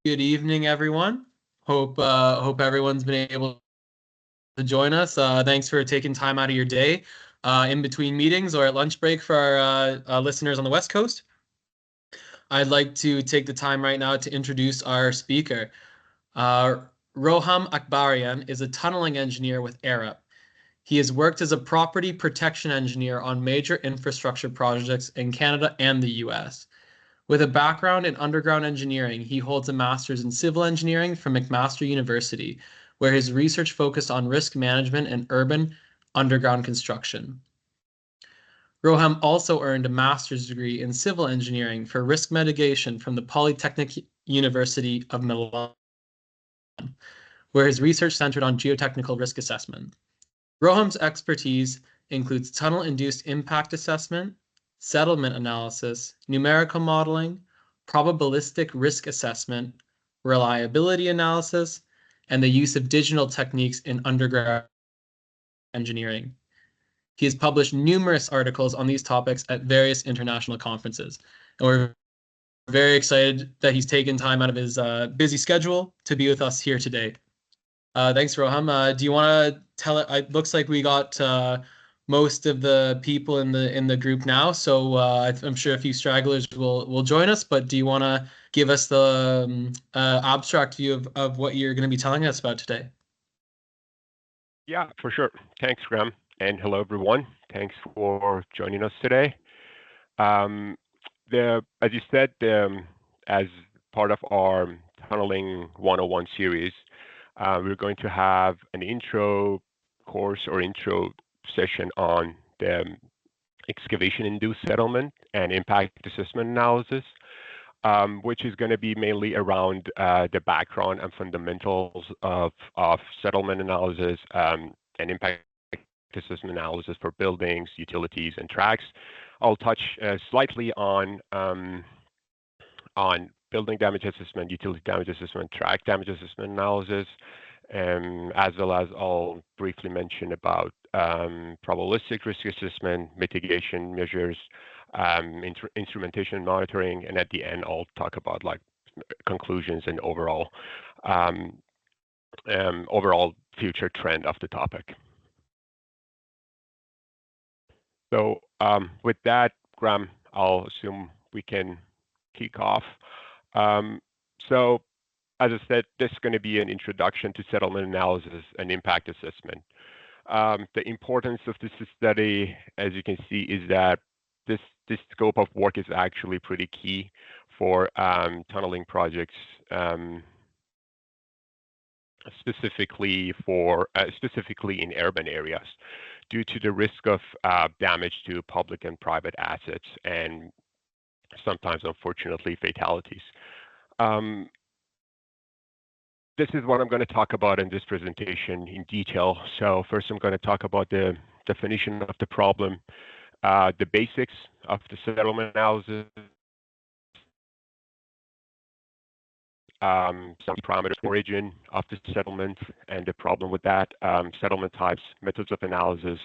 Good evening, everyone. Hope everyone's been able to join us. Thanks for taking time out of your day in between meetings or at lunch break for our listeners on the West Coast. I'd like to take the time right now to introduce our speaker. Roham Akbarian is a tunneling engineer with Arup. He has worked as a property protection engineer on major infrastructure projects in Canada and the US. With a background in underground engineering, he holds a master's in civil engineering from McMaster University, where his research focused on risk management and urban underground construction. Roham also earned a master's degree in civil engineering for risk mitigation from the Polytechnic University of Milan, where his research centered on geotechnical risk assessment. Roham's expertise includes tunnel-induced impact assessment, settlement analysis, numerical modeling, probabilistic risk assessment, reliability analysis, and the use of digital techniques in underground engineering. He has published numerous articles on these topics at various international conferences, and we're very excited that he's taken time out of his busy schedule to be with us here today. Thanks, Roham. Do you want to tell it? It looks like we got most of the people in the group now, so I'm sure a few stragglers will join us. But do you want to give us the abstract view of what you're going to be telling us about today? Yeah, for sure. Thanks, Graham, and hello everyone. Thanks for joining us today. As you said, as part of our Tunneling 101 series, we're going to have an intro course or intro session on the excavation-induced settlement and impact assessment analysis, which is going to be mainly around the background and fundamentals of settlement analysis and impact assessment analysis for buildings, utilities, and tracks. I'll touch slightly on building damage assessment, utility damage assessment, track damage assessment analysis, as well as I'll briefly mention about probabilistic risk assessment, mitigation measures, instrumentation monitoring, and at the end I'll talk about like conclusions and overall future trend of the topic. So with that, Graham, I'll assume we can kick off. So as I said, this is going to be an introduction to settlement analysis and impact assessment. The importance of this study, as you can see, is that this scope of work is actually pretty key for tunneling projects, specifically in urban areas, due to the risk of damage to public and private assets, and sometimes, unfortunately, fatalities. This is what I'm going to talk about in this presentation in detail. So first, I'm going to talk about the definition of the problem, the basics of the settlement analysis, some parameters, origin of the settlement and the problem with that, settlement types, methods of analysis,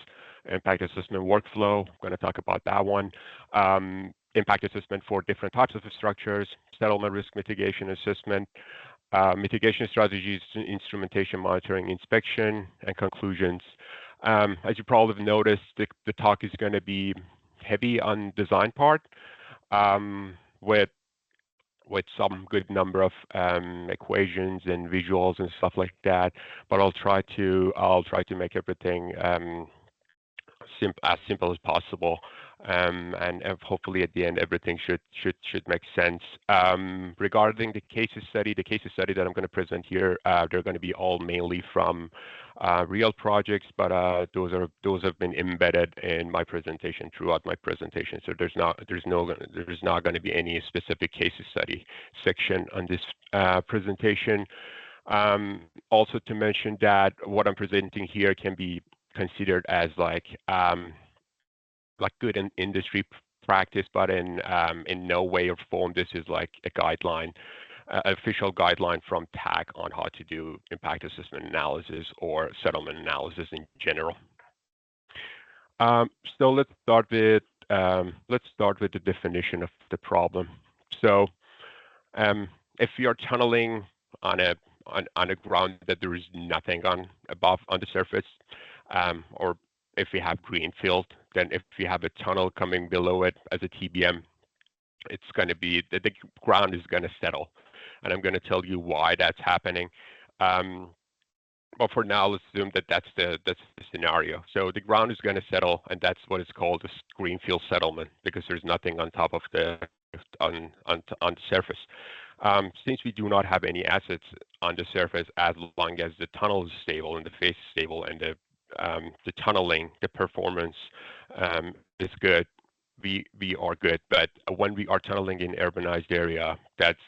impact assessment workflow. I'm going to talk about that one. Impact assessment for different types of structures, settlement risk mitigation assessment, mitigation strategies, instrumentation monitoring, inspection, and conclusions. As you probably have noticed, the talk is going to be heavy on design part, with some good number of equations and visuals and stuff like that. But I'll try to make everything as simple as possible, and hopefully at the end everything should make sense. Regarding the case study that I'm going to present here, they're going to be all mainly from real projects, but those have been embedded in my presentation throughout my presentation. So there's not going to be any specific case study section on this presentation. Also to mention that what I'm presenting here can be considered as like good in industry practice, but in no way or form this is like a guideline, official guideline from TAC on how to do impact assessment analysis or settlement analysis in general. So let's start with the definition of the problem. So if you're tunneling on a ground that there is nothing above on the surface, or if you have greenfield, then if you have a tunnel coming below it as a TBM, it's going to be the ground is going to settle, and I'm going to tell you why that's happening. But for now, let's assume that that's the scenario. So the ground is going to settle, and that's what is called a greenfield settlement because there's nothing on top of on the surface. Since we do not have any assets on the surface, as long as the tunnel is stable and the face is stable and the tunneling, the performance is good, we are good. But when we are tunneling in urbanized area, that's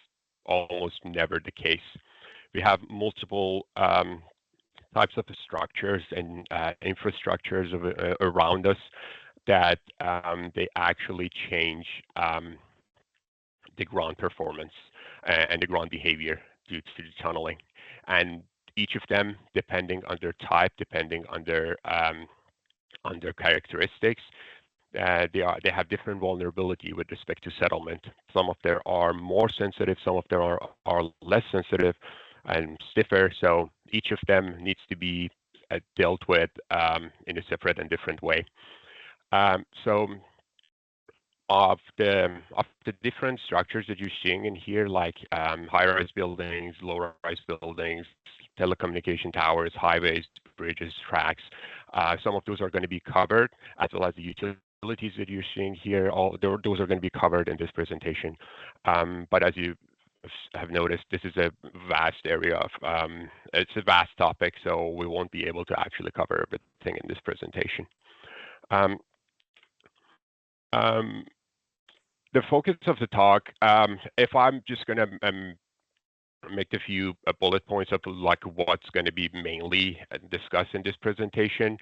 almost never the case. We have multiple types of structures and infrastructures around us that they actually change the ground performance and the ground behavior due to the tunneling. And each of them, depending on their type, depending on their characteristics, they have different vulnerability with respect to settlement. Some of them are more sensitive, some of them are less sensitive and stiffer. So each of them needs to be dealt with in a separate and different way. So of the different structures that you're seeing in here, like high-rise buildings, low-rise buildings, telecommunication towers, highways, bridges, tracks, some of those are going to be covered, as well as the utilities that you're seeing here. Those are going to be covered in this presentation. But as you have noticed, this is a vast area of it's a vast topic, so we won't be able to actually cover everything in this presentation. The focus of the talk, if I'm just going to make a few bullet points of like what's going to be mainly discussed in this presentation.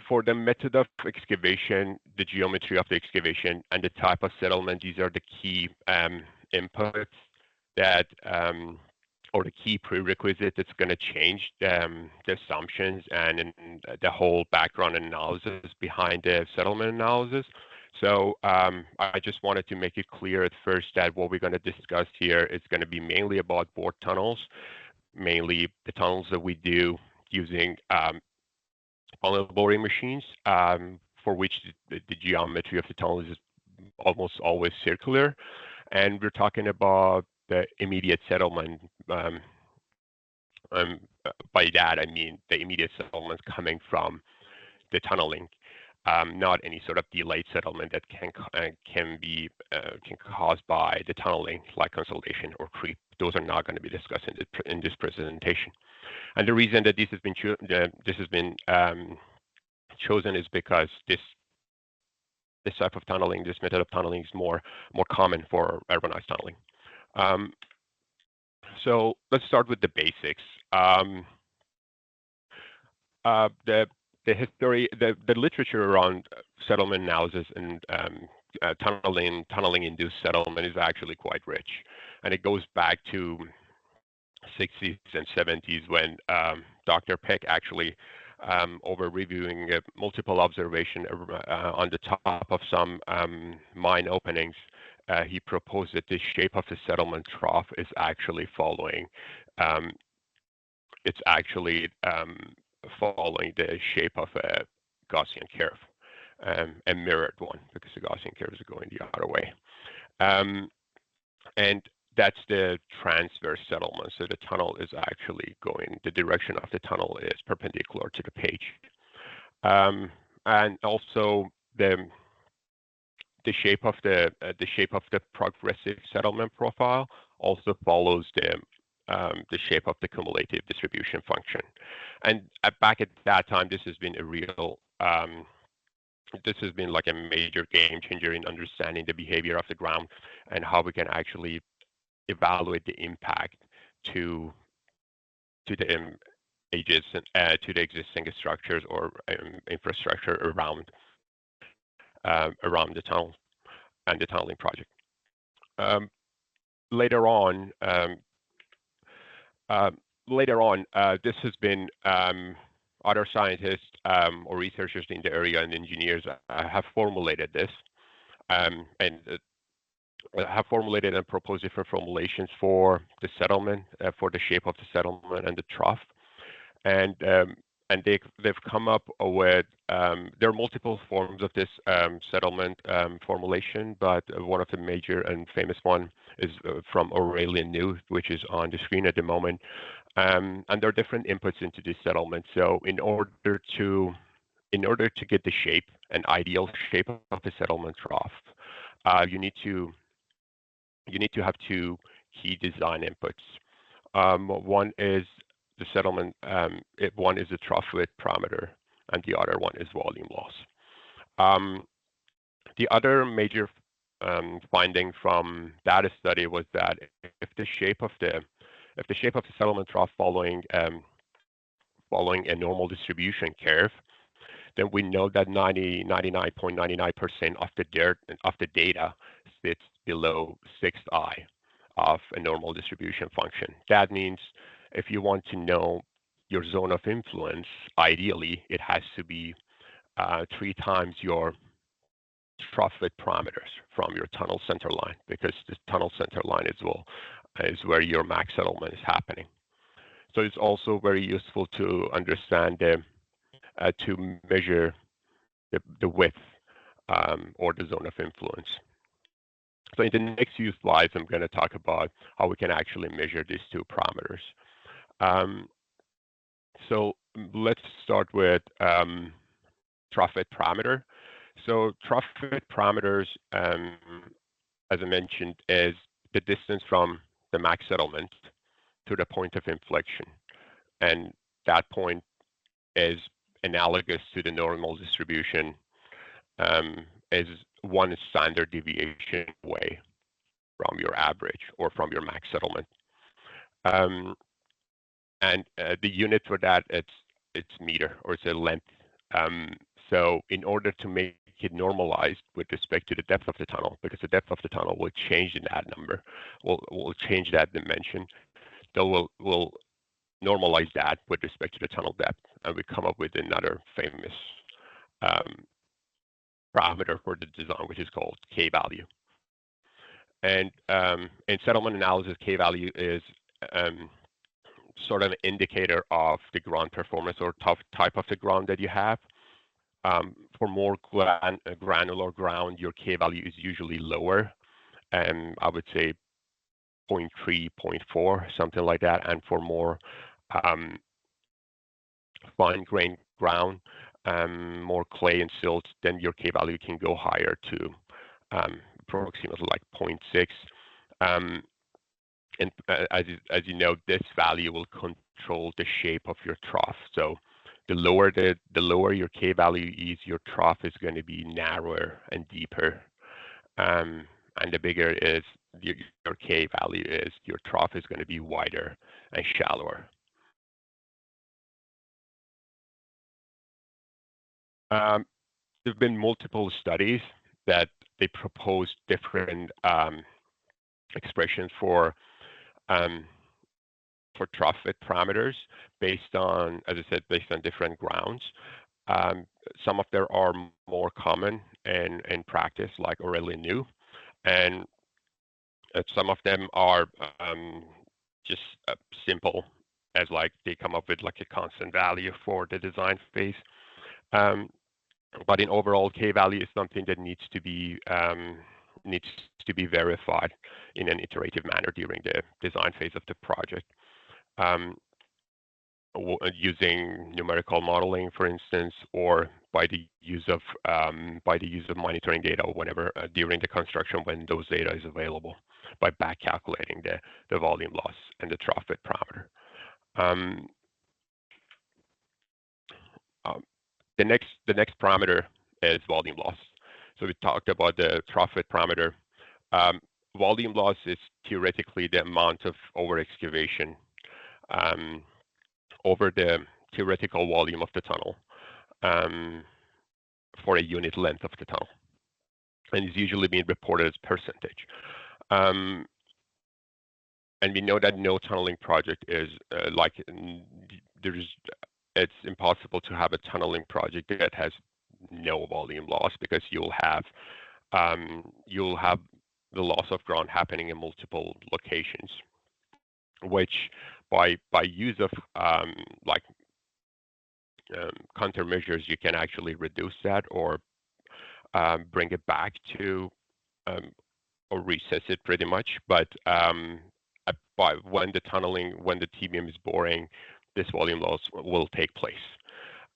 For the method of excavation, the geometry of the excavation, and the type of settlement, these are the key inputs that, or the key prerequisite that's going to change the assumptions and the whole background analysis behind the settlement analysis. So I just wanted to make it clear at first that what we're going to discuss here is going to be mainly about bore tunnels, mainly the tunnels that we do using tunnel boring machines, for which the geometry of the tunnel is almost always circular. And we're talking about the immediate settlement. By that, I mean the immediate settlement coming from the tunneling. Not any sort of delayed settlement that can be caused by the tunneling, like consolidation or creep. Those are not going to be discussed in this presentation. And the reason that this has been chosen is because this type of tunneling, this method of tunneling, is more common for urbanized tunneling. So let's start with the basics. The history, the literature around settlement analysis and tunneling-induced settlement is actually quite rich, and it goes back to 60s and 70s when Dr. Peck actually, over reviewing multiple observations on the top of some mine openings, he proposed that the shape of the settlement trough is actually following. It's actually following the shape of a Gaussian curve, a mirrored one, because the Gaussian curves are going the other way. And that's the transverse settlement. So the tunnel is actually going, the direction of the tunnel is perpendicular to the page. And also the shape of the progressive settlement profile also follows the shape of the cumulative distribution function. And back at that time, this has been like a major game changer in understanding the behavior of the ground and how we can actually evaluate the impact to the existing structures or infrastructure around the tunnel and the tunneling project. Later on, this has been other scientists or researchers in the area and engineers have formulated this, and have formulated and proposed different formulations for the settlement, for the shape of the settlement and the trough. And they've come up with there are multiple forms of this settlement formulation, but one of the major and famous one is from Aurelian New, which is on the screen at the moment. And there are different inputs into this settlement. So in order to get the shape, an ideal shape of the settlement trough, you need to have two key design inputs. One is the settlement, one is the trough width parameter, and the other one is volume loss. The other major finding from that study was that if the shape of the settlement trough following a normal distribution curve, then we know that 99.99% of the data sits below 6th I of a normal distribution function. That means if you want to know your zone of influence, ideally it has to be 3 times your trough width parameters from your tunnel center line, because the tunnel center line is where your max settlement is happening. So it's also very useful to understand to measure the width or the zone of influence. So in the next few slides, I'm going to talk about how we can actually measure these two parameters. So let's start with trough width parameter. So trough width parameters, as I mentioned, is the distance from the max settlement to the point of inflection. And that point is analogous to the normal distribution, is one standard deviation away from your average or from your max settlement. And the unit for that, it's meter, or it's a length. So in order to make it normalized with respect to the depth of the tunnel, because the depth of the tunnel will change in that number, will change that dimension, so we'll normalize that with respect to the tunnel depth, and we come up with another famous parameter for the design, which is called k-value. And in settlement analysis, k-value is sort of an indicator of the ground performance or type of the ground that you have. For more granular ground, your k-value is usually lower, and I would say 0.3, 0.4, something like that. And for more fine-grained ground, more clay and silt, then your k-value can go higher to approximately like 0.6. And as you know, this value will control the shape of your trough. So the lower your k-value is, your trough is going to be narrower and deeper. And the bigger is your k-value is, your trough is going to be wider and shallower. There have been multiple studies that they propose different expressions for trough width parameters based on, as I said, based on different grounds. Some of them are more common in practice, like Aurelian New, and some of them are just simple, as like they come up with like a constant value for the design phase. But in overall, k-value is something that needs to be verified in an iterative manner during the design phase of the project. Using numerical modeling, for instance, or by the use of monitoring data whenever during the construction when those data is available, by back calculating the volume loss and the trough width parameter. The next parameter is volume loss. So we talked about the trough width parameter. Volume loss is theoretically the amount of over excavation over the theoretical volume of the tunnel for a unit length of the tunnel, and is usually being reported as percentage. And we know that no tunneling project is it's impossible to have a tunneling project that has no volume loss, because you'll have the loss of ground happening in multiple locations, which by use of countermeasures, you can actually reduce that or bring it back to or recess it pretty much. But when the tunneling, when the TBM is boring, this volume loss will take place.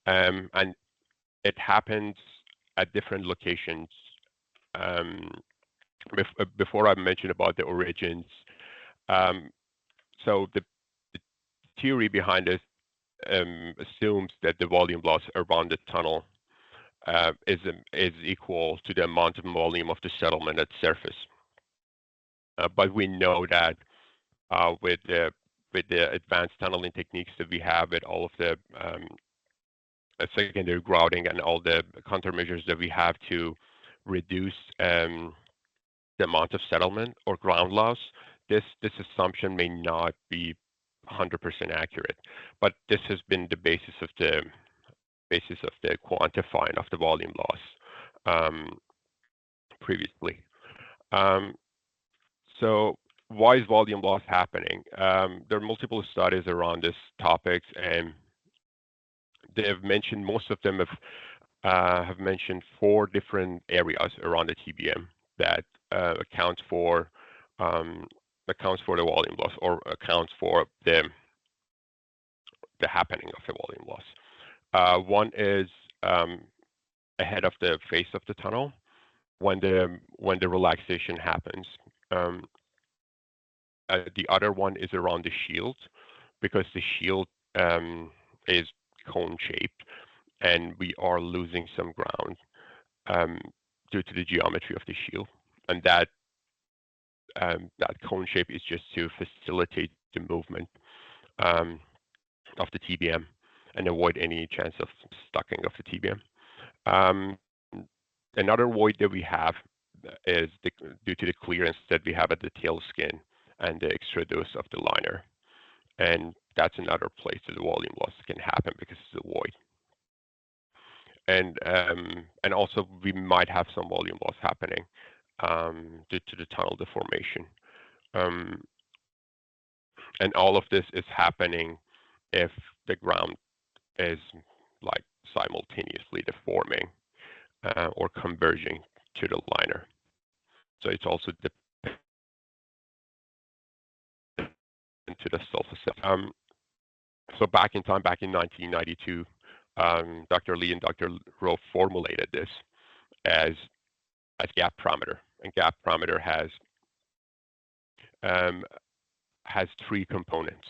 And it happens at different locations. Before I mentioned about the origins, so the theory behind this assumes that the volume loss around the tunnel is equal to the amount of volume of the settlement at surface. But we know that with the advanced tunneling techniques that we have, with all of the secondary grouting and all the countermeasures that we have to reduce the amount of settlement or ground loss, this assumption may not be 100% accurate. But this has been the basis of the quantifying of the volume loss previously. So why is volume loss happening? There are multiple studies around this topic, and they have mentioned, most of them have mentioned 4 different areas around the TBM that accounts for the volume loss, or accounts for the happening of the volume loss. One is ahead of the face of the tunnel, when the relaxation happens. The other one is around the shield, because the shield is cone shaped, and we are losing some ground due to the geometry of the shield, and that cone shape is just to facilitate the movement of the TBM and avoid any chance of stucking of the TBM. Another void that we have is due to the clearance that we have at the tail skin and the extradose of the liner, and that's another place that the volume loss can happen because it's a void. And also we might have some volume loss happening due to the tunnel deformation. And all of this is happening if the ground is like simultaneously deforming or converging to the liner. So it's also dependent to the subsurface. So back in 1992, Dr. Lee and Dr. Rowe formulated this as gap parameter, and gap parameter has 3 components.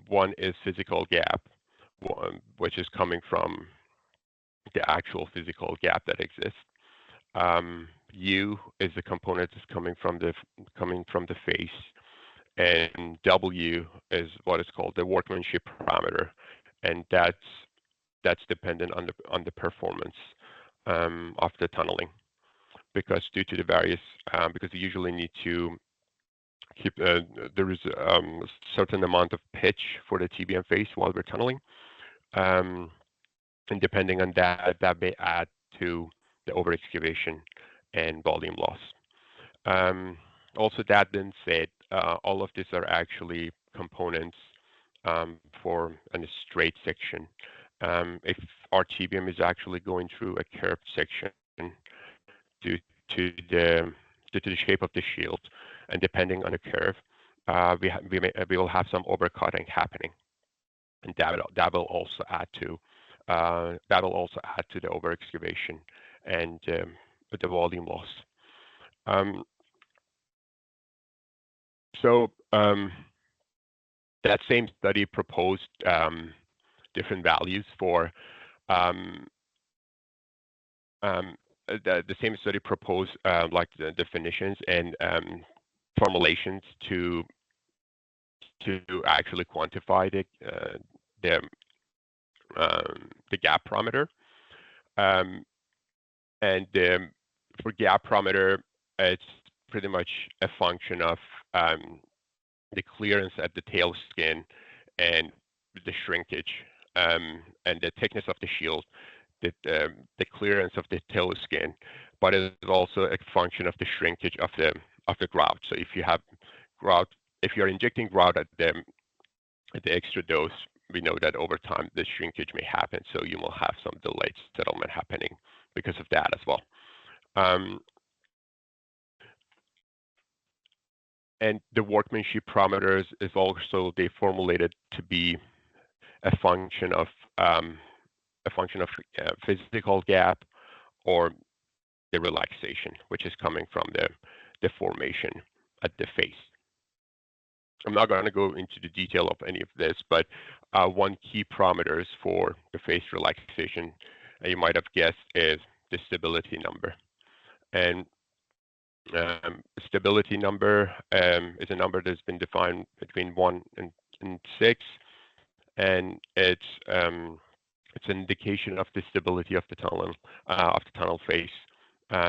One is physical gap, which is coming from the actual physical gap that exists. U is the component that's coming from the face, and W is what is called the workmanship parameter, and that's dependent on the performance of the tunneling, because due to the various because you usually need to keep there is a certain amount of pitch for the TBM face while we're tunneling, and depending on that may add to the over excavation and volume loss. Also, that being said, all of these are actually components for a straight section. If our TBM is actually going through a curved section due to the shape of the shield, and depending on the curve, we will have some overcutting happening, and that will also add to the over excavation and the volume loss. So that same study proposed different values for the same study proposed like the definitions and formulations to actually quantify the gap parameter. And for gap parameter, it's pretty much a function of the clearance at the tail skin and the shrinkage and the thickness of the shield. The clearance of the tail skin but it is also a function of the shrinkage of the grout. So if you have grout, if you're injecting grout at the extra dose, we know that over time the shrinkage may happen. So you will have some delayed settlement happening because of that as well. And the workmanship parameters is also they formulated to be a function of physical gap or the relaxation, which is coming from the deformation at the face. I'm not going to go into the detail of any of this, but one key parameters for the face relaxation, you might have guessed, is the stability number. And stability number is a number that's been defined between 1 and 6, and it's an indication of the stability of the tunnel face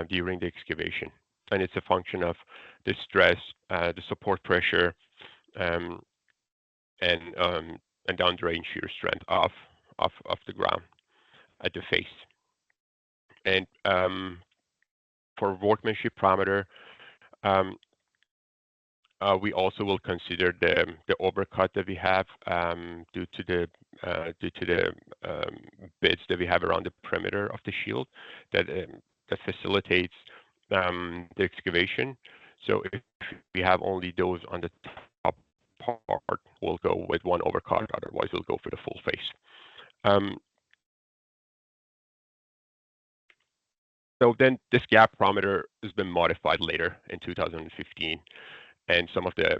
during the excavation, and it's a function of the stress, the support pressure, and down drain shear strength of the ground at the face. And for workmanship parameter, we also will consider the overcut that we have due to the bits that we have around the perimeter of the shield that facilitates the excavation. So if we have only those on the top part, we'll go with one overcut. Otherwise, we'll go for the full face. So then this gap parameter has been modified later in 2015, and some of the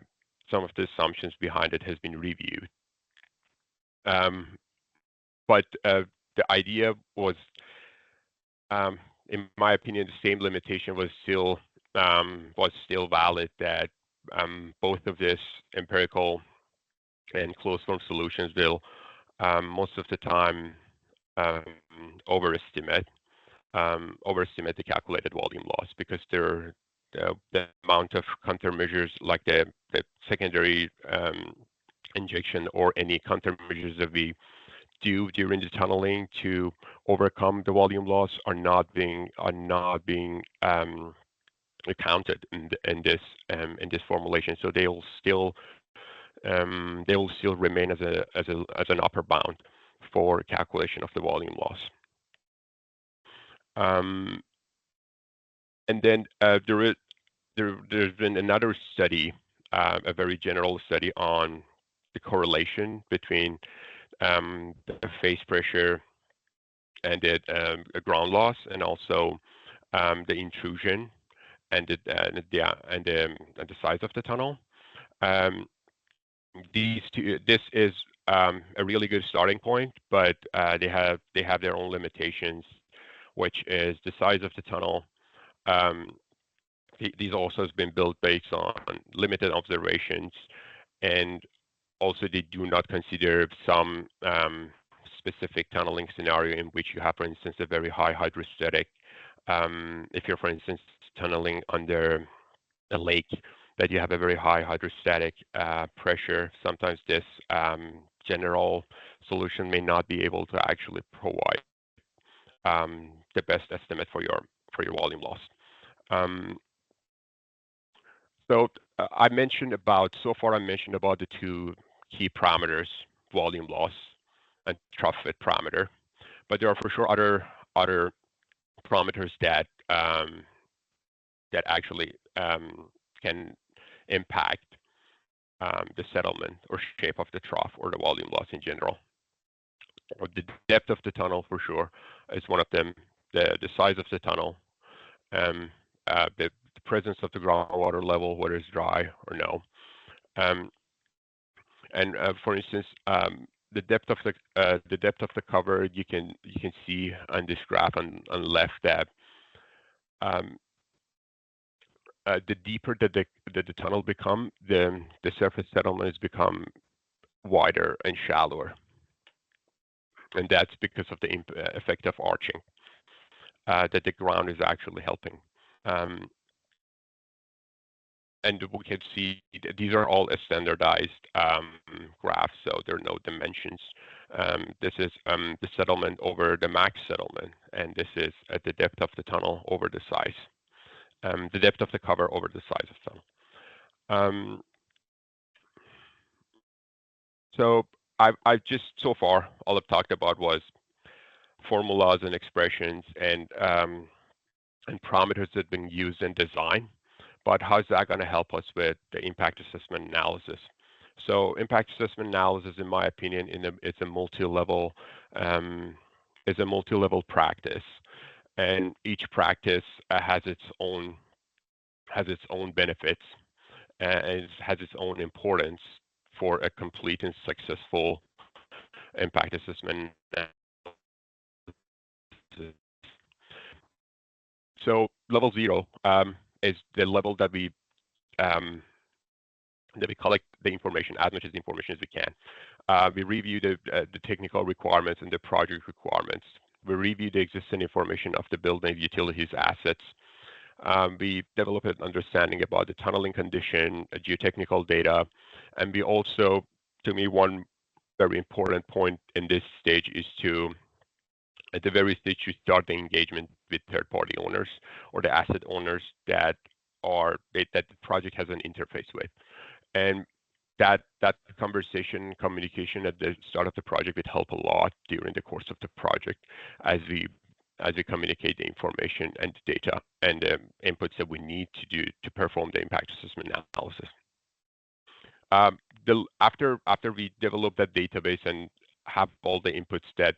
assumptions behind it has been reviewed. But the idea was, in my opinion, the same limitation was still valid, that both of this empirical and closed form solutions will most of the time overestimate the calculated volume loss, because the amount of countermeasures, like the secondary injection or countermeasures that we do during the tunneling to overcome the volume loss are not being accounted in this formulation. So they will still remain as an upper bound for calculation of the volume loss. And then there's been another study, a very general study on the correlation between the face pressure and the ground loss, and also the intrusion and the size of the tunnel. This is a really good starting point, but they have their own limitations, which is the size of the tunnel. These also has been built based on limited observations, and also they do not consider some specific tunneling scenario in which you have, for instance, a very high hydrostatic. If you're, for instance, tunneling under a lake, that you have a very high hydrostatic pressure, sometimes this general solution may not be able to actually provide the best estimate for your volume loss. So I mentioned about the two key parameters, volume loss and trough fit parameter, but there are for sure other parameters that actually can impact the settlement or shape of the trough or the volume loss in general. Or the depth of the tunnel for sure is one of them. The size of the tunnel, the presence of the groundwater level, whether it's dry or no, and for instance, the depth of the cover, you can see on this graph on the left that the deeper that the tunnel become, the surface settlement has become wider and shallower, and that's because of the effect of arching that the ground is actually helping. and we can see these are all standardized graphs, so there are no dimensions. This is the settlement over the max settlement, and this is at the depth of the tunnel over the size, the depth of the cover over the size of the tunnel. So I've just so far all I've talked about was formulas and expressions and parameters that have been used in design. But how's that going to help us with the impact assessment analysis? So impact assessment analysis, in my opinion, it's a multi-level practice, and each practice has its own benefits and has its own importance for a complete and successful impact assessment. So level 0 is the level that we collect the information, as much as information as we can. We review the technical requirements and the project requirements. We review the existing information of the building, utilities, assets. We develop an understanding about the tunneling condition, geotechnical data, and we also, to me, one very important point in this stage is to, at the very stage, to start the engagement with third-party owners or the asset owners that the project has an interface with. And that conversation, communication at the start of the project would help a lot during the course of the project as we communicate the information and the data and the inputs that we need to do to perform the impact assessment analysis. After we develop that database and have all the inputs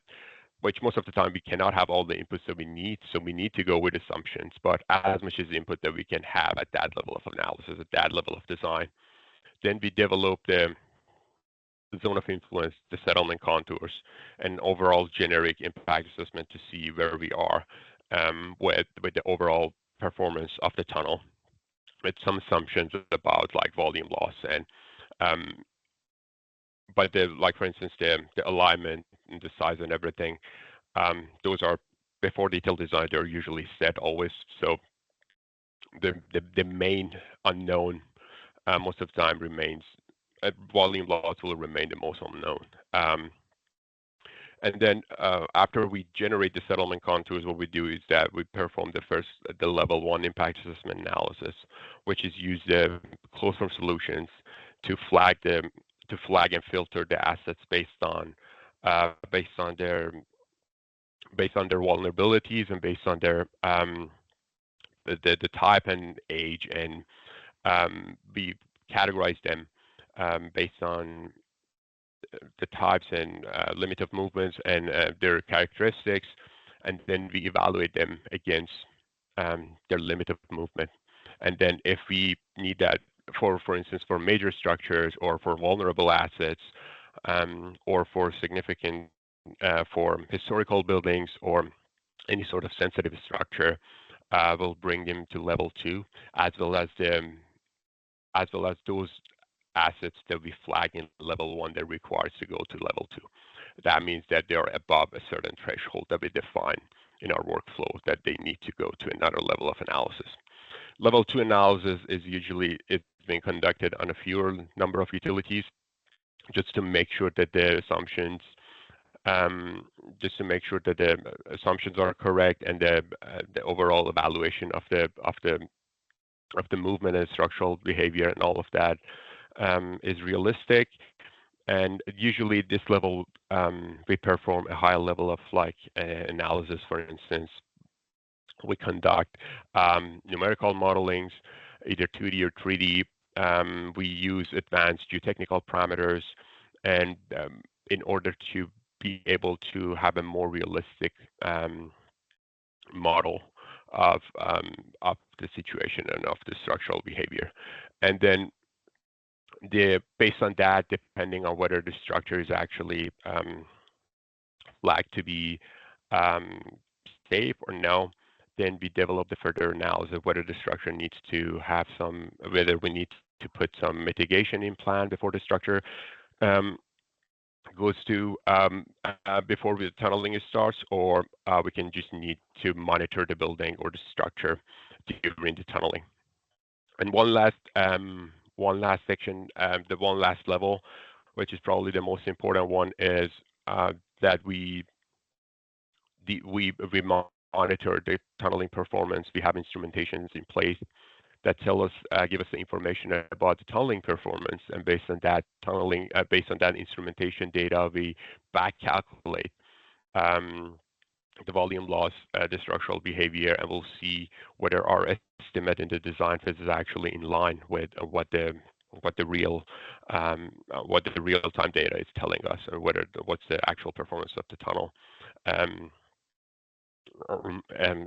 which most of the time we cannot have all the inputs that we need, so we need to go with assumptions, but as much as input that we can have at that level of analysis, at that level of design. Then we develop the zone of influence, the settlement contours, and overall generic impact assessment to see where we are with the overall performance of the tunnel, with some assumptions about like volume loss and but for instance the alignment and the size and everything, those are before detailed design, they're usually set always. So the main unknown most of the time remains volume loss will remain the most unknown. And then after we generate the settlement contours, what we do is that we perform the level 1 impact assessment analysis, which is use the closed form solutions to flag and filter the assets based on their vulnerabilities and based on their the type and age, and we categorize them based on the types and limit of movements and their characteristics, and then we evaluate them against their limit of movement. And then if we need that for instance, for major structures or for vulnerable assets, or for significant for historical buildings or any sort of sensitive structure, we'll bring them to level 2, as well as those assets that we flag in level 1 that requires to go to level 2. That means that they are above a certain threshold that we define in our workflow that they need to go to another level of analysis. Level 2 analysis is usually it's being conducted on a fewer number of utilities, just to make sure that the assumptions are correct, and the overall evaluation of the movement and structural behavior and all of that is realistic. And usually this level we perform a high level of analysis. For instance, we conduct numerical modelings, either 2D or 3D. We use advanced geotechnical parameters, and in order to be able to have a more realistic model of the situation and of the structural behavior. And then based on that, depending on whether the structure is actually flagged to be safe or no, then we develop the further analysis of whether the structure needs to have whether we need to put some mitigation in plan before the structure goes to before the tunneling starts, or we can just need to monitor the building or the structure during the tunneling. And one last section, the one last level, which is probably the most important one, is that we monitor the tunneling performance. We have instrumentations in place that give us the information about the tunneling performance, and based on that instrumentation data, we back calculate the volume loss, the structural behavior, and we'll see whether our estimate in the design phase is actually in line with what the real-time data is telling us, and what's the actual performance of the tunnel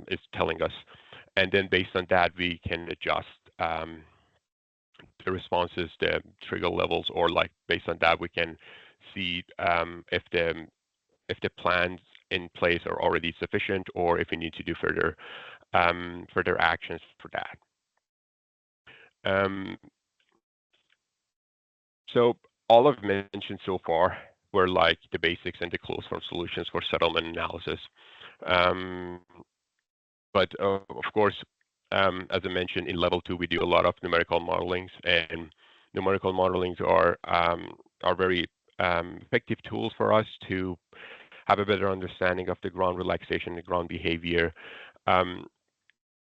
is telling us. And then based on that, we can adjust the responses, the trigger levels, or like based on that, we can see if the plans in place are already sufficient, or if we need to do further actions for that. So all I've mentioned so far were like the basics and the closed form solutions for settlement analysis. But of course, as I mentioned, in level 2, we do a lot of numerical modelings, and numerical modelings are very effective tools for us to have a better understanding of the ground relaxation, the ground behavior.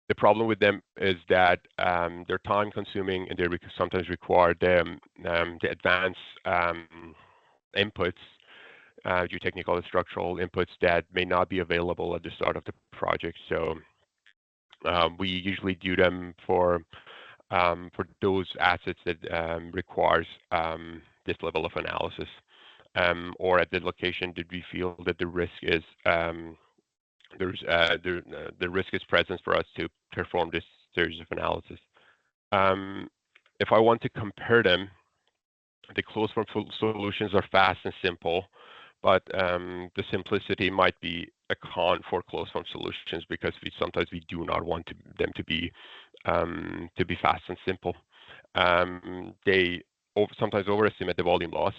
The problem with them is that they're time-consuming, and they sometimes require the advanced inputs, geotechnical and structural inputs that may not be available at the start of the project. So we usually do them for those assets that requires this level of analysis, or at the location that we feel that the risk is the risk is present for us to perform this series of analysis. If I want to compare them, the closed form solutions are fast and simple, but the simplicity might be a con for closed form solutions, because sometimes we do not want them to be fast and simple. They sometimes overestimate the volume loss,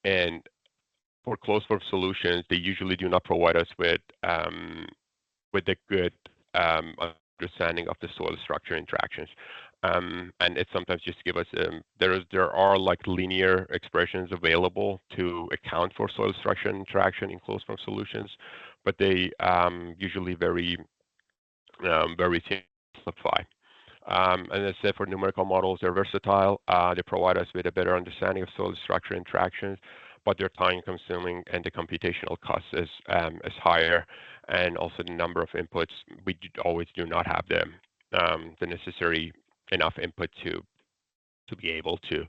and for closed form solutions, they usually do not provide us with a good understanding of the soil structure interactions. And it sometimes just give us there are like linear expressions available to account for soil structure interaction in closed form solutions, but they usually very simplify. And as I said, for numerical models, they're versatile. They provide us with a better understanding of soil structure interactions, but they're time-consuming, and the computational cost is higher, and also the number of inputs. We always do not have the necessary enough input to be able to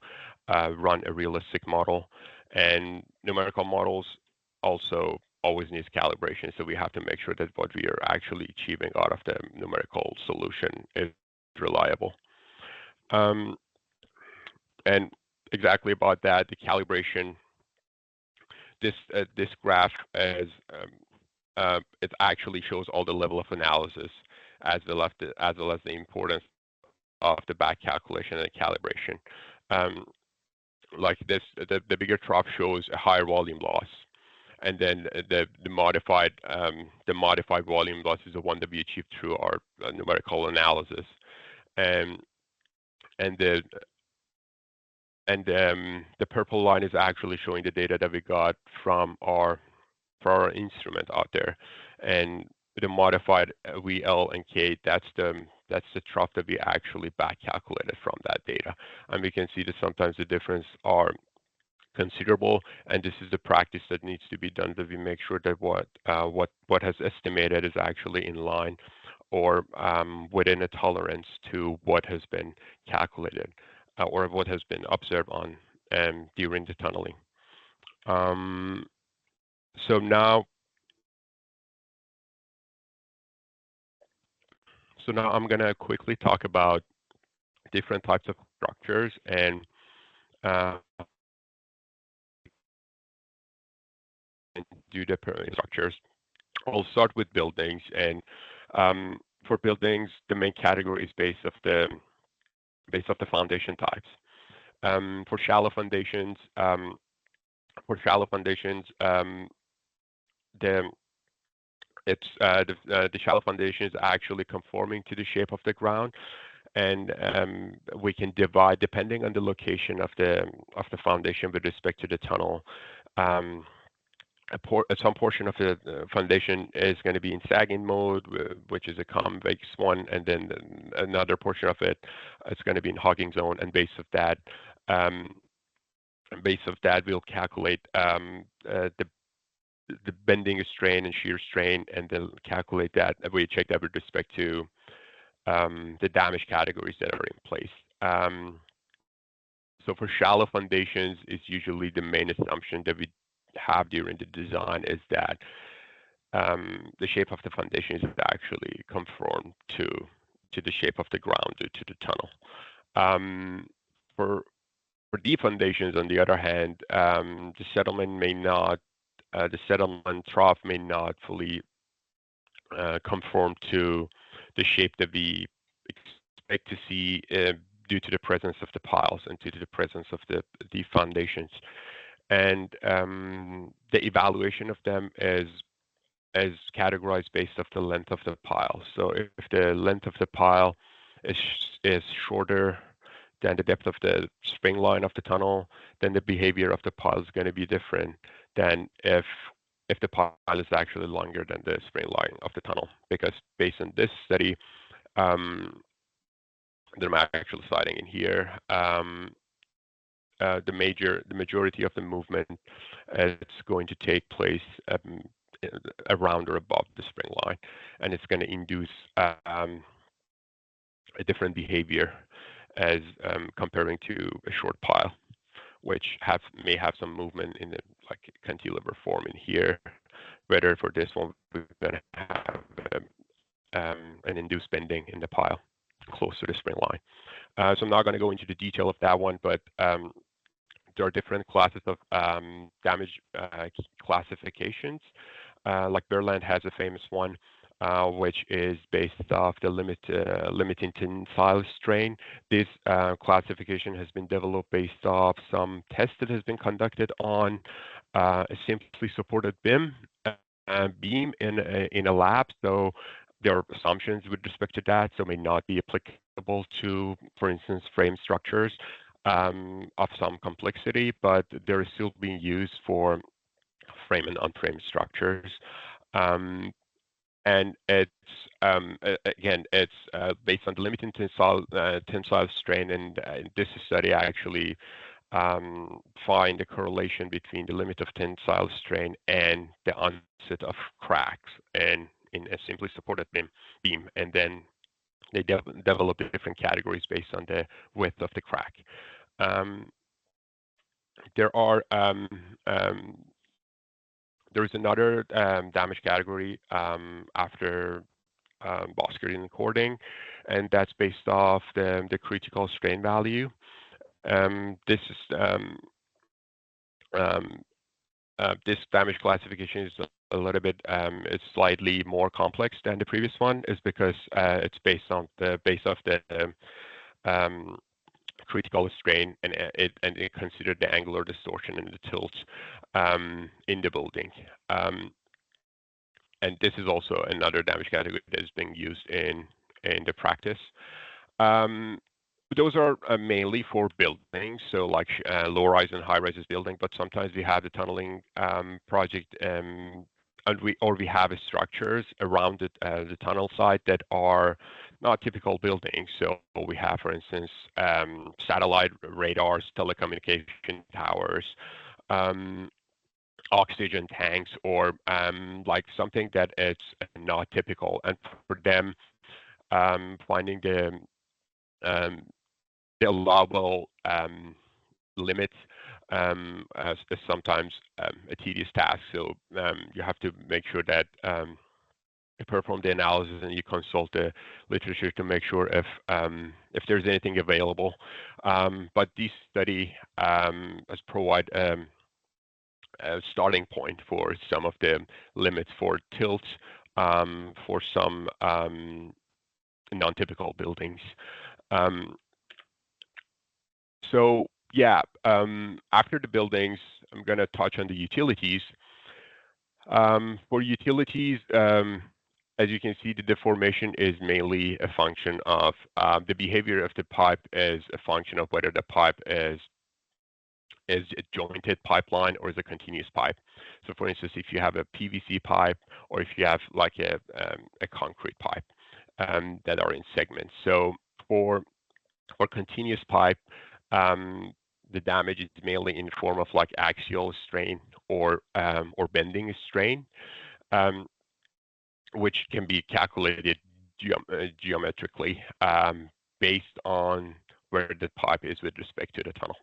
run a realistic model. And numerical models also always needs calibration, so we have to make sure that what we are actually achieving out of the numerical solution is reliable. And exactly about that, the calibration. This graph is it actually shows all the level of analysis, as well as the importance of the back calculation and the calibration. Like this, the bigger trough shows a higher volume loss, and then the modified volume loss is the one that we achieved through our numerical analysis, and the purple line is actually showing the data that we got from our instrument out there, and the modified VL and K, that's the trough that we actually back calculated from that data, and we can see that sometimes the difference are considerable, and this is the practice that needs to be done, that we make sure that what has estimated is actually in line or within a tolerance to what has been calculated or what has been observed on during the tunneling. So now I'm going to quickly talk about different types of structures and do the structures. I'll start with buildings, and for buildings, the main category is based off the foundation types. For shallow foundations, the shallow foundation is actually conforming to the shape of the ground, and we can divide depending on the location of the foundation with respect to the tunnel. Some portion of the foundation is going to be in sagging mode, which is a convex one, and then another portion of it is going to be in hogging zone. And base of that, we'll calculate the bending strain and shear strain, and then calculate that. We check that with respect to the damage categories that are in place. So for shallow foundations, it's usually the main assumption that we have during the design is that the shape of the foundation is actually conform to the shape of the ground due to the tunnel. For deep foundations, on the other hand, the settlement trough may not fully conform to the shape that we expect to see due to the presence of the piles and due to the presence of the foundations. And the evaluation of them is categorized based off the length of the pile. So if the length of the pile is shorter than the depth of the spring line of the tunnel, then the behavior of the pile is going to be different than if the pile is actually longer than the spring line of the tunnel. Because based on this study, that I'm actually citing in here, the majority of the movement is going to take place around or above the spring line, and it's going to induce a different behavior as comparing to a short pile, which may have some movement in the like cantilever form in here. Whether for this one we're going to have an induced bending in the pile close to the spring line. So I'm not going to go into the detail of that one, but there are different classes of damage classifications. Like Berland has a famous one, which is based off the limiting tensile strain. This classification has been developed based off some tests that has been conducted on a simply supported beam in a lab. So there are assumptions with respect to that, so may not be applicable to, for instance, frame structures of some complexity, but they're still being used for frame and unframed structures. And it's again, it's based on the limiting tensile strain, and this study actually find a correlation between the limit of tensile strain and the onset of cracks and in a simply supported beam, and then they develop different categories based on the width of the crack. There is another damage category after Boscardine and cording, and that's based off the critical strain value. This damage classification is a little bit it's slightly more complex than the previous one, is because it's based off the critical strain, and it considered the angular distortion and the tilt in the building. And this is also another damage category that is being used in the practice. Those are mainly for buildings, so like low-rise and high-rises building, but sometimes we have the tunneling project, and we have structures around the tunnel site that are not typical buildings. So we have, for instance, satellite radars, telecommunication towers, oxygen tanks, or like something that is not typical. And for them, finding the allowable limits is sometimes a tedious task. So you have to make sure that you perform the analysis and you consult the literature to make sure if there's anything available. But this study has provide a starting point for some of the limits for tilt for some non-typical buildings. So yeah, after the buildings, I'm going to touch on the utilities. For utilities, as you can see, the deformation is mainly a function of the behavior of the pipe is a function of whether the pipe is a jointed pipeline or is a continuous pipe. So for instance, if you have a PVC pipe or if you have like a concrete pipe that are in segments. So for continuous pipe, the damage is mainly in the form of like axial strain or bending strain, which can be calculated geometrically based on where the pipe is with respect to the tunnel.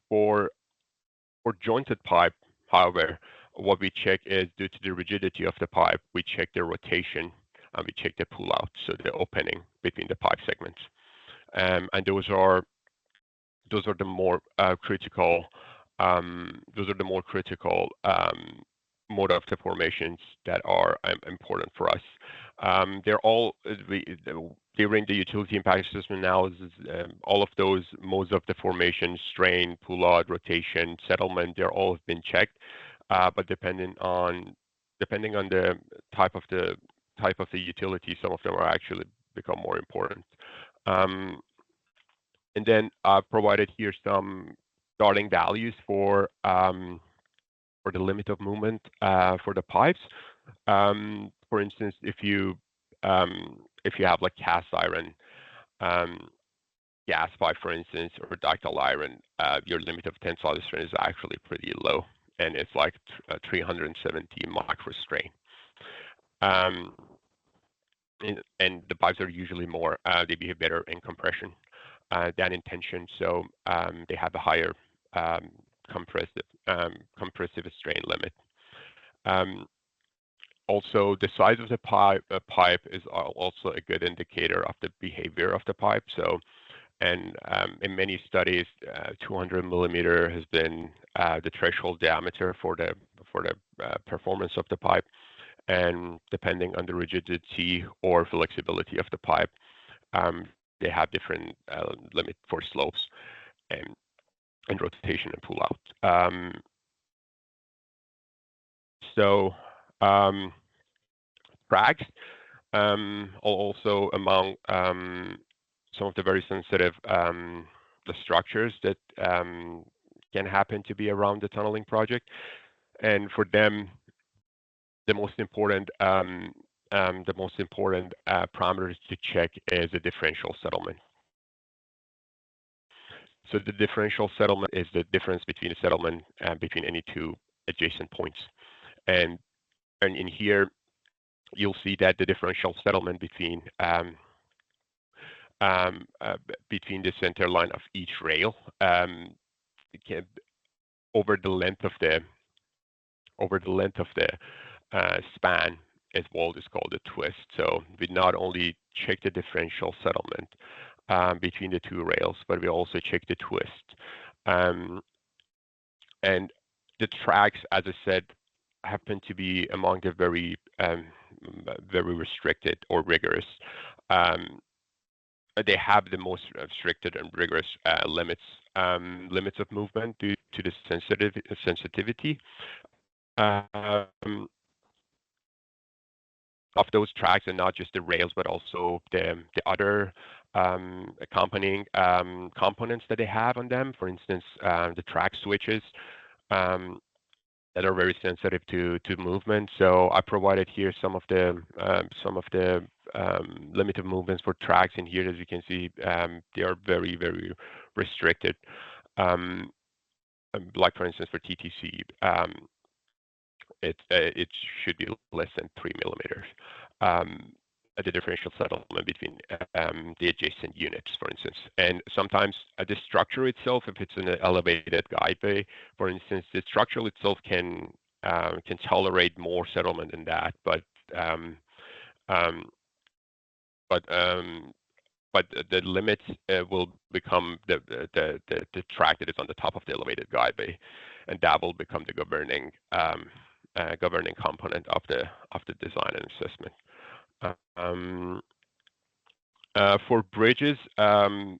For jointed pipe, however, what we check is due to the rigidity of the pipe, we check the rotation and we check the pull out, so the opening between the pipe segments. And those are the more critical mode of deformations that are important for us. They're all during the utility impact assessment analysis. All of those modes of deformation, strain, pull out, rotation, settlement, they're all have been checked. But depending on the type of the utility, some of them are actually become more important. And then I've provided here some starting values for the limit of movement for the pipes. For instance, if you have like cast iron gas pipe, for instance, or ductile iron, your limit of tensile strain is actually pretty low, and it's like 370 microstrain. And the pipes are usually more, they behave better in compression than in tension, so they have a higher compressive strain limit. Also, the size of the pipe is also a good indicator of the behavior of the pipe. So, and in many studies, 200 millimeter has been the threshold diameter for the performance of the pipe, and depending on the rigidity or flexibility of the pipe, they have different limit for slopes and rotation and pull out. So cracks are also among some of the very sensitive the structures that can happen to be around the tunneling project, and for them, the most important parameters to check is the differential settlement. So the differential settlement is the difference between the settlement between any two adjacent points, and in here you'll see that the differential settlement between the center line of each rail over the length of the span is what is called a twist. So we not only check the differential settlement between the two rails, but we also check the twist. And the tracks, as I said, happen to be among the very restricted or rigorous. They have the most restricted and rigorous limits of movement due to the sensitivity of those tracks, and not just the rails, but also the other accompanying components that they have on them. For instance, the track switches that are very sensitive to movement. So I provided here some of the limit of movements for tracks in here. As you can see, they are very, very restricted. Like for instance, for TTC, it should be less than 3 millimeters. The differential settlement between the adjacent units, for instance. And sometimes the structure itself, if it's an elevated guideway, for instance, the structure itself can tolerate more settlement than that, but the limits will become the track that is on the top of the elevated guideway, and that will become the governing component of the design and assessment. For bridges,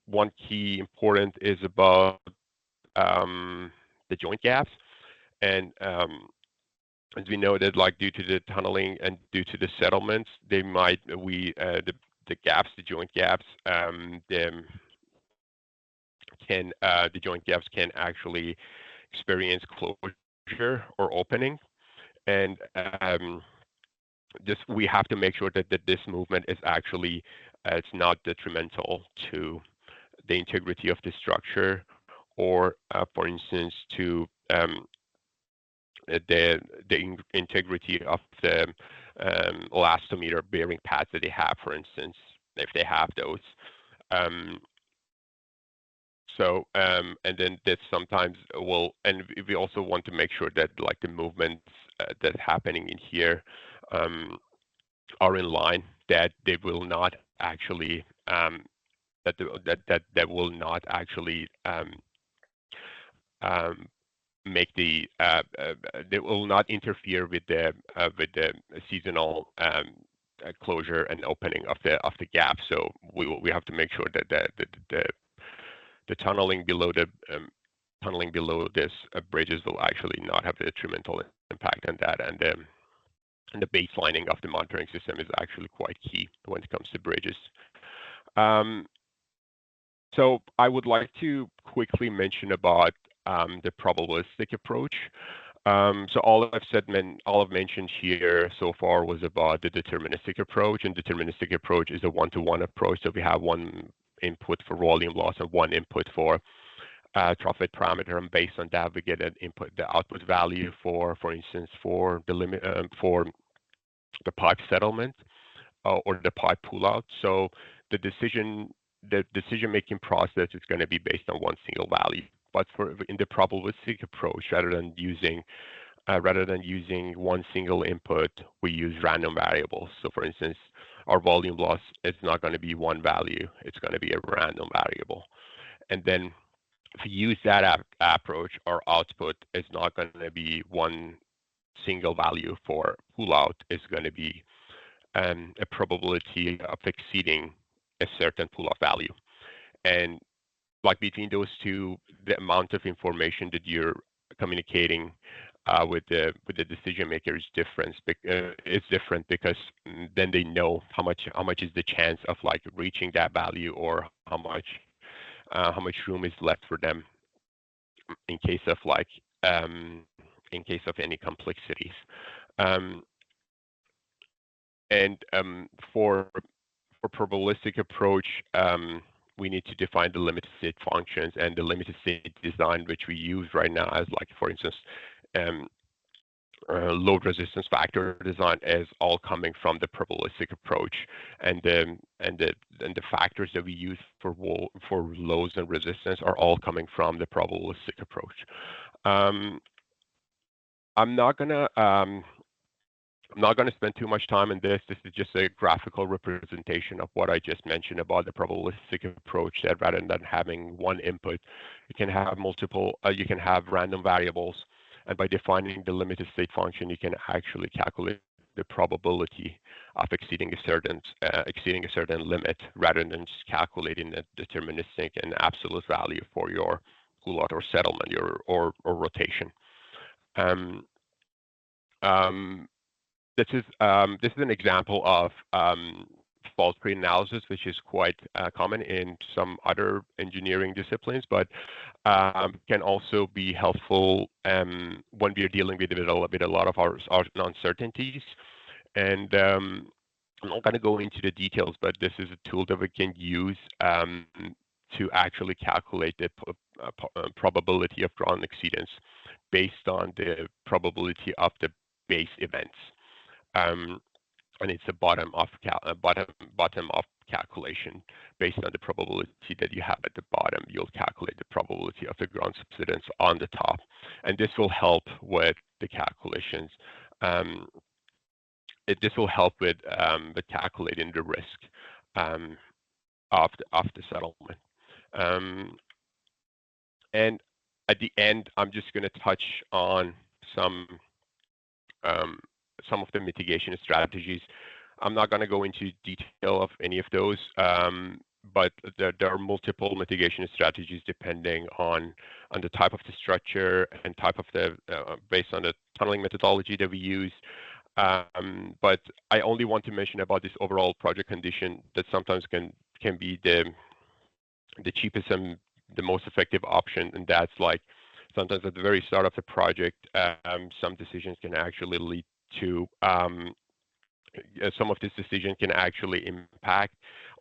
one key important is about the joint gaps, and as we know that like due to the tunneling and due to the settlements, they might the gaps, the joint gaps, the joint gaps can actually experience closure or opening, and just we have to make sure that this movement is actually it's not detrimental to the integrity of the structure, or for instance to the integrity of the elastometer bearing pads that they have, for instance, if they have those. Um, and then this sometimes will, and we also want to make sure that like the movements that's happening in here are in line, that they will not actually that will not actually um, make they will not interfere with the seasonal closure and opening of the gap. So we have to make sure that the tunneling below this bridges will actually not have a detrimental impact on that, and the baselining of the monitoring system is actually quite key when it comes to bridges. So I would like to quickly mention about the probabilistic approach. So all I've mentioned here so far was about the deterministic approach, and deterministic approach is a one-to-one approach. So we have one input for volume loss and one input for trough parameter, and based on that we get an the output value for instance, for the limit for the pipe settlement or the pipe pull out. So the decision-making process is going to be based on one single value. But in the probabilistic approach, rather than using one single input, we use random variables. So for instance, our volume loss is not going to be one value; it's going to be a random variable. And then if you use that approach, our output is not going to be one single value for pull out. It's going to be a probability of exceeding a certain pull out value. And like between those two, the amount of information that you're communicating with the decision maker is different. It's different because then they know how much is the chance of like reaching that value, or how much room is left for them in case of like in case of any complexities. Um, and for probabilistic approach, we need to define the limited state functions, and the limited state design which we use right now as like, for instance, load resistance factor design is all coming from the probabilistic approach, and the factors that we use for loads and resistance are all coming from the probabilistic approach. I'm not gonna spend too much time on this. This is just a graphical representation of what I just mentioned about the probabilistic approach, that rather than having one input, you can have you can have random variables. And by defining the limited state function, you can actually calculate the probability of exceeding a certain limit, rather than just calculating a deterministic and absolute value for your pull out or settlement or rotation. This is an example of fault tree analysis, which is quite common in some other engineering disciplines, but can also be helpful when we are dealing with a lot of our uncertainties. And I'm not going to go into the details, but this is a tool that we can use to actually calculate the probability of ground exceedance based on the probability of the base events. And it's a bottom-up calculation based on the probability that you have at the bottom. You'll calculate the probability of the ground subsidence on the top, and this will help with the calculations. This will help with calculating the risk of the settlement. And at the end, I'm just going to touch on some of the mitigation strategies. I'm not going to go into detail of any of those, but there are multiple mitigation strategies depending on the type of the structure and type of the based on the tunneling methodology that we use. But I only want to mention about this overall project condition that sometimes can be the cheapest and the most effective option, and that's like sometimes at the very start of the project, some decisions can actually lead to some of these decisions can actually impact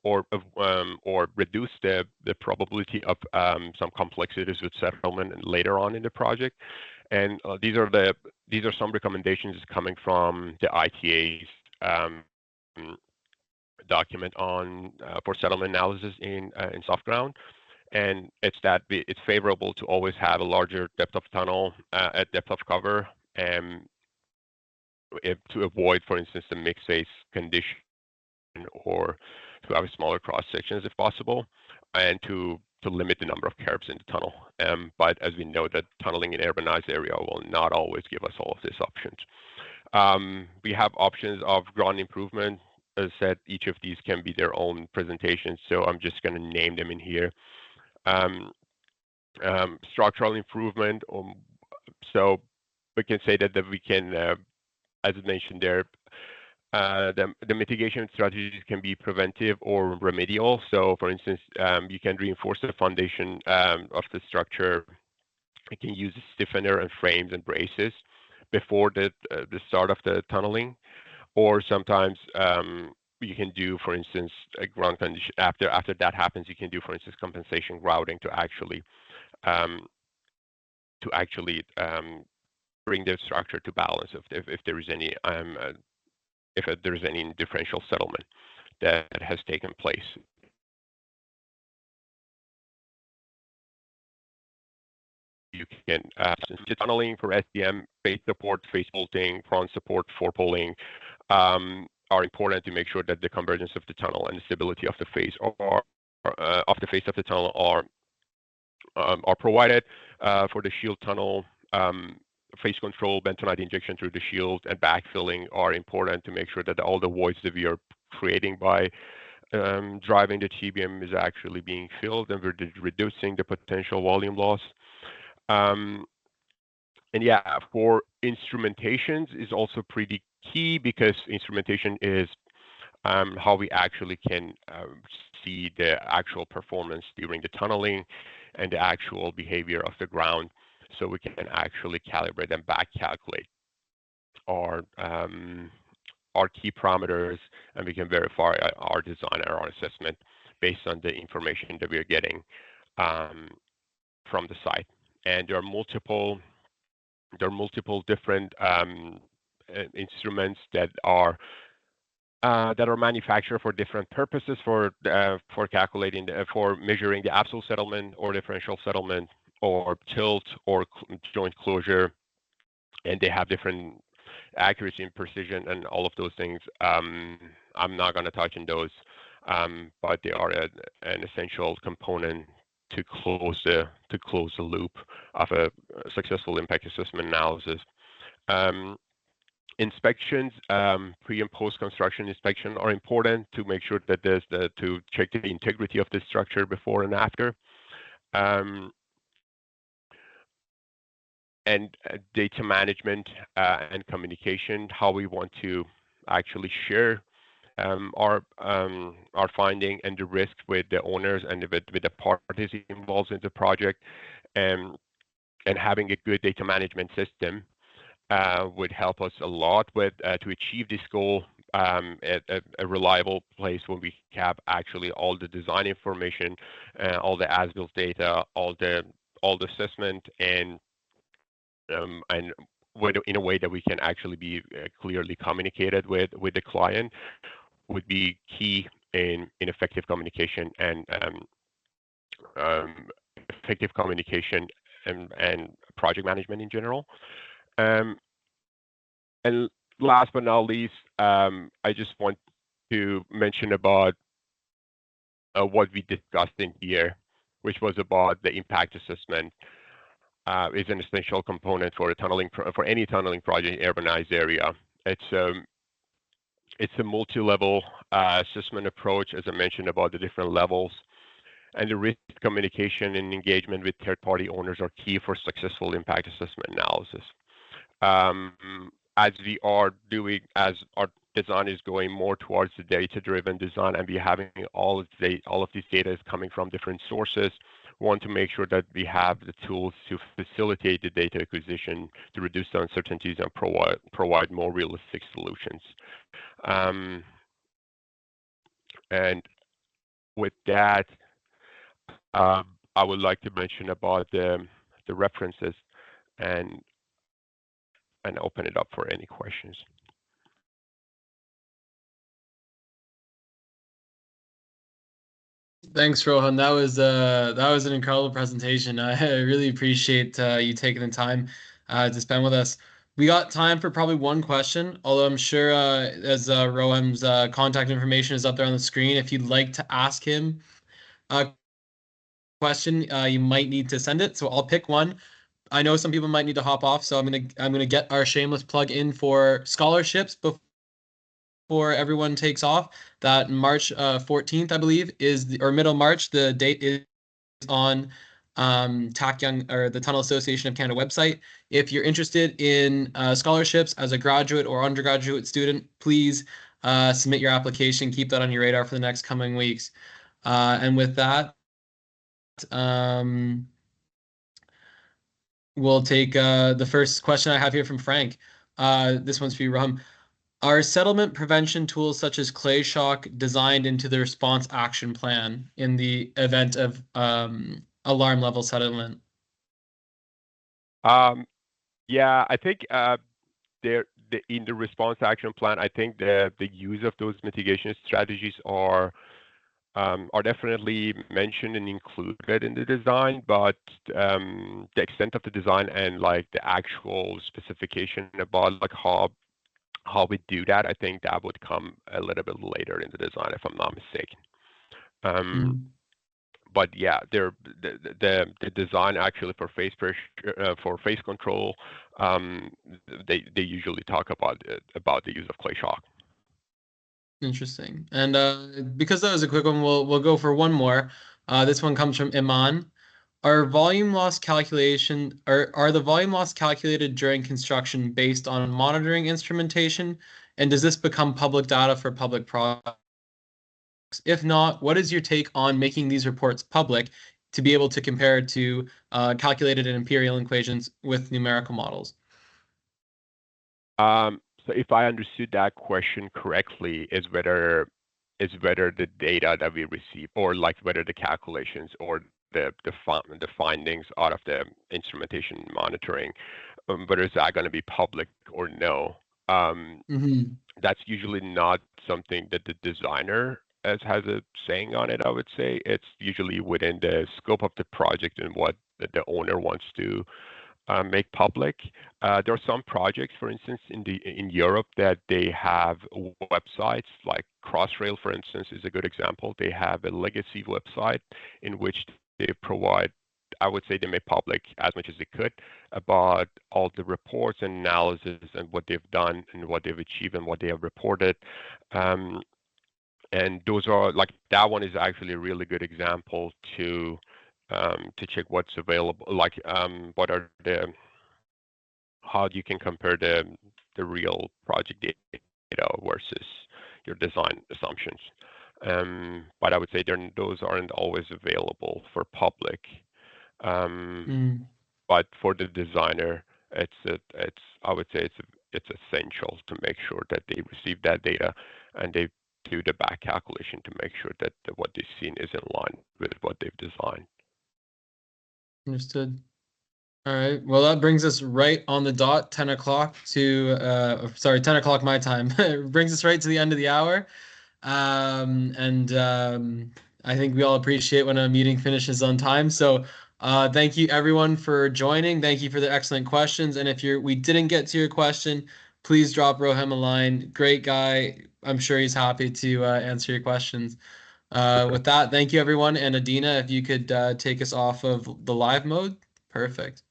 or reduce the probability of some complexities with settlement later on in the project. And these are some recommendations coming from the ITA's document on for settlement analysis in soft ground. And it's that it's favorable to always have a larger depth of tunnel at depth of cover, and to avoid, for instance, the mixed phase condition, or to have smaller cross sections if possible, and to limit the number of curves in the tunnel. But as we know, that tunneling in urbanized area will not always give us all of these options. We have options of ground improvement. As I said, each of these can be their own presentation, so I'm just going to name them in here. Structural improvement. So we can say that we can, as I mentioned there, the mitigation strategies can be preventive or remedial. So, for instance, you can reinforce the foundation of the structure. You can use a stiffener and frames and braces before the start of the tunneling, or sometimes you can do, for instance, a ground condition. After that happens, you can do, for instance, compensation grouting to actually bring the structure to balance if there is any if there's any differential settlement that has taken place. You can tunneling for SDM, face support, face bolting, front support for pulling are important to make sure that the convergence of the tunnel and the stability of the face of the face of the tunnel are provided. For the shield tunnel, face control, bentonite injection through the shield, and backfilling are important to make sure that all the voids that we are creating by driving the TBM is actually being filled, and we're reducing the potential volume loss. And yeah, for instrumentations is also pretty key, because instrumentation is how we actually can see the actual performance during the tunneling and the actual behavior of the ground, so we can actually calibrate and back calculate our key parameters, and we can verify our design and our assessment based on the information that we are getting from the site. And there are multiple different instruments that are manufactured for different purposes, for calculating for measuring the absolute settlement or differential settlement or tilt or joint closure, and they have different accuracy and precision and all of those things. I'm not going to touch on those, but they are an essential component to close the loop of a successful impact assessment analysis. Inspections, pre and post construction inspection, are important to make sure that to check the integrity of the structure before and after. And data management and communication, how we want to actually share our finding and the risk with the owners and with the parties involved in the project, and having a good data management system would help us a lot with to achieve this goal at a reliable place where we have actually all the design information, all the as-built data, all the assessment, and in a way that we can actually be clearly communicated with the client, would be key in effective communication and project management in general. And last but not least, I just want to mention about what we discussed in here, which was about the impact assessment is an essential component for any tunneling project in urbanized area. It's It's a multi-level assessment approach, as I mentioned about the different levels. And the risk communication and engagement with third-party owners are key for successful impact assessment analysis. As we are doing, as our design is going more towards the data-driven design, and we having all of these data is coming from different sources, we want to make sure that we have the tools to facilitate the data acquisition to reduce the uncertainties and provide more realistic solutions. And with that, I would like to mention about the references and open it up for any questions. Thanks, Rohan. That was an incredible presentation. I really appreciate you taking the time to spend with us. We got time for probably one question, although I'm sure as Rohan's contact information is up there on the screen, if you'd like to ask him a question, you might need to send it. So I'll pick one. I know some people might need to hop off, so I'm gonna get our shameless plug in for scholarships before everyone takes off. That March 14th, I believe, or middle March. The date is on TAC Young or the Tunnel Association of Canada website. If you're interested in scholarships as a graduate or undergraduate student, please submit your application. Keep that on your radar for the next coming weeks. And with that, we'll take the first question I have here from Frank. This one's for you, Ram. Are settlement prevention tools such as clay shock designed into the response action plan in the event of alarm level settlement? Yeah, I think in the response action plan, I think the use of those mitigation strategies are definitely mentioned and included in the design, but the extent of the design and like the actual specification about like how we do that, I think that would come a little bit later in the design, if I'm not mistaken. But yeah, the design actually for phase pressure for phase control, they usually talk about the use of clay shock. Interesting. And because that was a quick one, we'll go for one more. This one comes from Iman. Are the volume loss calculated during construction based on monitoring instrumentation? And does this become public data for public projects? If not, what is your take on making these reports public to be able to compare to calculated and imperial equations with numerical models? So if I understood that question correctly, is whether the data that we receive, or like whether the calculations or the findings out of the instrumentation monitoring, whether is that going to be public or no. That's usually not something that the designer has a saying on it. I would say it's usually within the scope of the project and what the owner wants to make public. There are some projects, for instance, in Europe that they have websites like Crossrail, for instance, is a good example. They have a legacy website in which they provide, I would say they make public as much as they could about all the reports and analysis and what they've done and what they've achieved and what they have reported. And those are like, that one is actually a really good example to check what's available, like what are how you can compare the real project data versus your design assumptions. But I would say those aren't always available for public. But for the designer, I would say it's essential to make sure that they receive that data and they do the back calculation to make sure that what they've seen is in line with what they've designed. Understood. All right. Well, that brings us right on the dot, 10 o'clock to, 10 o'clock my time. It brings us right to the end of the hour. I think we all appreciate when a meeting finishes on time. So thank you everyone for joining. Thank you for the excellent questions. And if we didn't get to your question, please drop Rohem a line. Great guy. I'm sure he's happy to answer your questions. With that, thank you everyone. And Adina, if you could take us off of the live mode. Perfect.